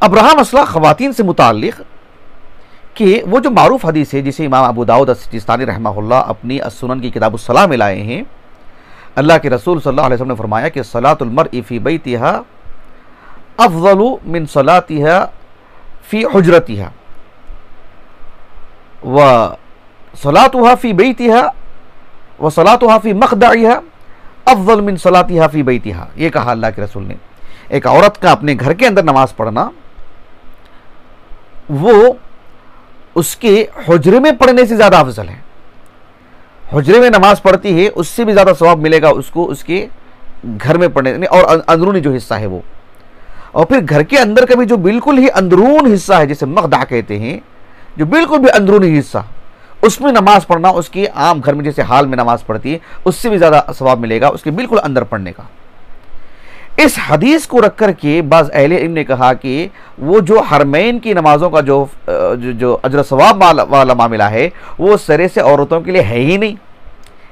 अब रहा मसला ख़वातीन से मुताल्लिक़ कि वो जो मारूफ हदीस है जिसे इमाम अबू दाऊद सिजिस्तानी रहमहुल्लाह अपनी अस्सुनन की किताब उस-सलाह में लाए हैं। अल्लाह के रसूल सल्लल्लाहु अलैहि वसल्लम ने फरमाया कि सलातुल मर्इ फ़ी बैतिहा अफ़ज़लु मिन सलातिहा फ़ी हुजरतिहा व सलातुहा फ़ी बैतिहा व सलातुहा फ़ी मख़दइहा अफ़ज़ल मिन सलातिहा फ़ी बैतिहा। ये कहा अल्लाह के रसूल ने, एक औरत का अपने घर के अंदर नमाज पढ़ना वो उसके हुजरे में पढ़ने से ज़्यादा अफजल है। हुजरे में नमाज पढ़ती है उससे भी ज़्यादा सवाब मिलेगा उसको उसके घर में पढ़ने और अंदरूनी जो हिस्सा है वो। और फिर घर के अंदर का भी जो बिल्कुल ही अंदरून हिस्सा है जिसे मक़दा कहते हैं, जो बिल्कुल भी अंदरूनी हिस्सा, उसमें नमाज पढ़ना उसकी आम घर में जैसे हाल में नमाज पढ़ती है उससे भी ज़्यादा सवाब मिलेगा उसके बिल्कुल अंदर पढ़ने का। इस हदीस को रख कर के बाज़ अहले इल्म ने कहा कि वो जो हरमैन की नमाज़ों का जो अजर सवाब वाला मामला है वो सरे से औरतों के लिए है ही नहीं,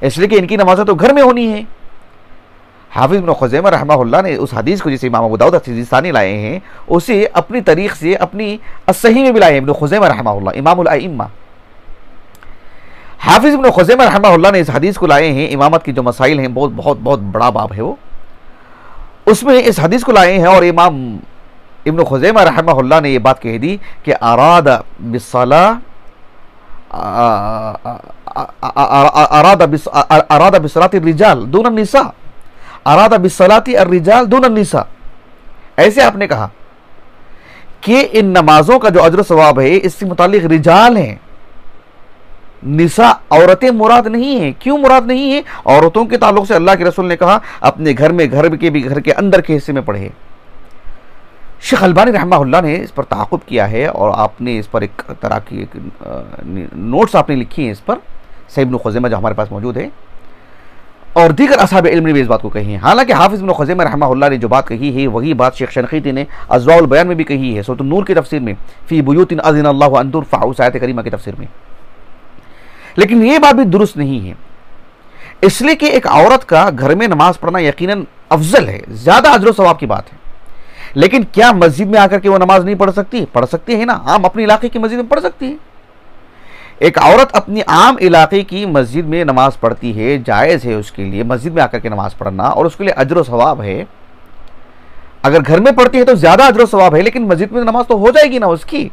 इसलिए कि इनकी नमाज़ें तो घर में होनी है। हाफिज़ इब्न खुज़ैमा रहमहुल्लाह ने उस हदीस को जिसे इमाम अबू दाऊद सिजिस्तानी लाए हैं उसे अपनी तारीख से अपनी सही में भी लाए हैं। इब्न खुज़ैमा रहमहुल्लाह इमामुल अइम्मा हाफिज़ इब्न खुज़ैमा रहमहुल्लाह ने इस हदीस को लाए हैं। इमामत की जो मसाइल हैं बहुत बड़ा बाब है वो, उसमें इस हदीस को लाए हैं और इमाम इब्न खुज़ैमा रहमहुल्लाह ने ये बात कह दी कि अरादा बिस्सलाति रिजाल दून निसा, अरादा बिस्सलाति अर्रिजाल दून निसा। ऐसे आपने कहा कि इन नमाजों का जो अजर सवाब है इससे मुतालिक रिजाल हैं, निसा औरतें मुराद नहीं है। क्यों मुराद नहीं है? औरतों के ताल्लुक से अल्लाह के रसूल ने कहा अपने घर में घर के अंदर के हिस्से में पढ़े। शेख अलबानी रहमहुल्लाह ने इस पर ताक़ुब किया है और आपने इस पर एक तरह की नोट्स आपने लिखी हैं इस पर, सही इब्न खुज़ैमा जो हमारे पास मौजूद है और दीगर असहाब इल्म ने भी इस बात को कही है। हालांकि हाफिज़ इब्न खुज़ैमा रहमहुल्लाह ने जो बात कही है वही बात शेख शनक़ीती ने अज़वाउल बयान में भी कही है, सूरह नूर की तफसीर में, फ़ी बुयूतिन अज़िनल्लाहु अन तुरफ़अ, उस आयत करीमा की तफसीर में। लेकिन ये बात भी दुरुस्त नहीं है, इसलिए कि एक औरत का घर में नमाज पढ़ना यकीनन अफजल है, ज़्यादा अजर सवाब की बात है। लेकिन क्या मस्जिद में आकर के वो नमाज नहीं पढ़ सकती? पढ़ सकती है ना, आम अपने इलाके की मस्जिद में पढ़ सकती है। एक औरत अपनी आम इलाके की मस्जिद में नमाज पढ़ती है, जायज़ है उसके लिए मस्जिद में आकर के नमाज पढ़ना और उसके लिए अजर सवाब है। अगर घर में पढ़ती है तो ज़्यादा अजर सवाब है, लेकिन मस्जिद में नमाज तो हो जाएगी ना उसकी।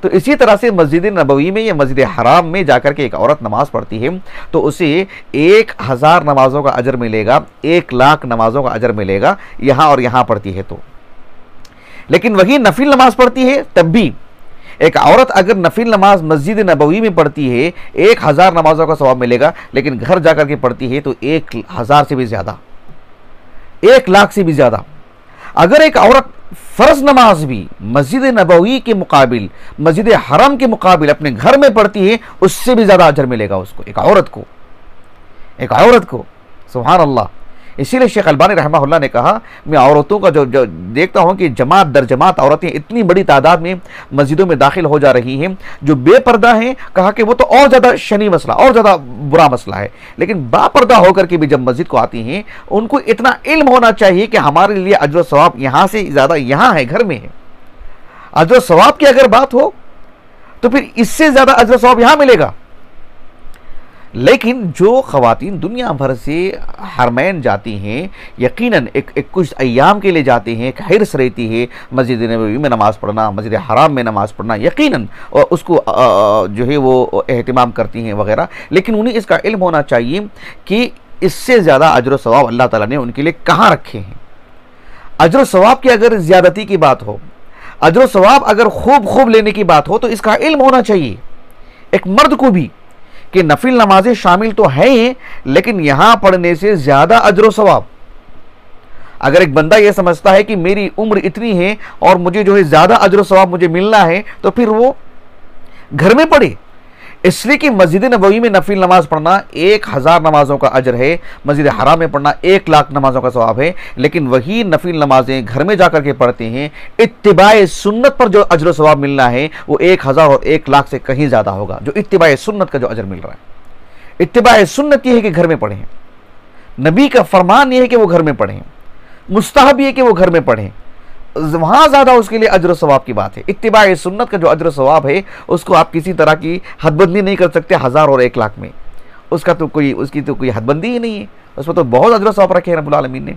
तो इसी तरह से मस्जिद नबवी में या मस्जिद हराम में जाकर के एक औरत नमाज पढ़ती है तो उसे 1000 नमाजों का अजर मिलेगा, 1 लाख नमाजों का अजर मिलेगा यहाँ और यहाँ पढ़ती है तो। लेकिन वही नफिल नमाज पढ़ती है तब भी एक औरत अगर नफिल नमाज मस्जिद नबवी में पढ़ती है 1000 नमाजों का सवाब मिलेगा, लेकिन घर जाकर के पढ़ती है तो 1000 से भी ज़्यादा, 1 लाख से भी ज़्यादा। अगर एक औरत फ़र्ज नमाज भी मस्जिद नबवी के मुकाबिल, मस्जिद हराम के मुकाबिल अपने घर में पढ़ती है उससे भी ज़्यादा अजर मिलेगा उसको, एक औरत को। सुभान अल्लाह। इसीलिए शेख अलबानी रहमहुल्लाह ने कहा मैं औरतों का जो देखता हूँ कि जमात दर जमात औरतें इतनी बड़ी तादाद में मस्जिदों में दाखिल हो जा रही हैं जो बेपर्दा हैं, कहा कि वो तो और ज़्यादा शनी मसला, और ज़्यादा बुरा मसला है। लेकिन बापर्दा होकर के भी जब मस्जिद को आती हैं उनको इतना इल्म होना चाहिए कि हमारे लिए अजर सवाब यहाँ से ज़्यादा यहाँ है, घर में है। अजर सवाब की अगर बात हो तो फिर इससे ज़्यादा अजर सवाब यहाँ मिलेगा। लेकिन जो ख़वातीन दुनिया भर से हरमैन जाती हैं, यकीनन एक कुछ अय्याम के लिए जाती हैं, एक हिर्स रहती है मस्जिद नबवी में नमाज़ पढ़ना, मस्जिद हराम में नमाज़ पढ़ना, यकीनन और उसको जो है वो एहतिमाम करती हैं वगैरह। लेकिन उन्हें इसका इल्म होना चाहिए कि इससे ज़्यादा अजर सवाब अल्लाह ताला ने उनके लिए कहाँ रखे हैं। अजर सवाब की अगर ज़्यादती की बात हो, अजर सवाब अगर खूब लेने की बात हो तो इसका इल्म होना चाहिए एक मर्द को भी कि नफिल नमाजें शामिल तो हैं लेकिन यहाँ पढ़ने से ज़्यादा अजर सवाब। अगर एक बंदा ये समझता है कि मेरी उम्र इतनी है और मुझे जो है ज़्यादा अजर सवाब मुझे मिलना है तो फिर वो घर में पढ़े। इसलिए कि मस्जिद नबवी में नफिल नमाज पढ़ना 1000 नमाजों का अजर है, मस्जिद हराम में पढ़ना 1 लाख नमाजों का सवाब है। लेकिन वही नफिल नमाजें घर में जाकर के पढ़ते हैं, इत्तिबाए सुन्नत पर जो अजर सवाब मिलना है वो 1000 और 1 लाख से कहीं ज़्यादा होगा, जो इत्तिबाए सुन्नत का जो अजर मिल रहा है। इत्तिबाए सुन्नत ये है कि घर में पढ़ें, नबी का फरमान ये है कि वो घर में पढ़ें, मुस्तहब ये कि वो घर में पढ़ें, वहां ज़्यादा उसके लिए अजर सवाब की बात है। इत्तिबा सुन्नत का जो अजर सवाब है उसको आप किसी तरह की हदबंदी नहीं कर सकते 1000 और 1 लाख में। उसकी तो कोई हदबंदी ही नहीं है, उसमें तो बहुत अजर सवाब रखे हैं रब्बुल आलमीन ने।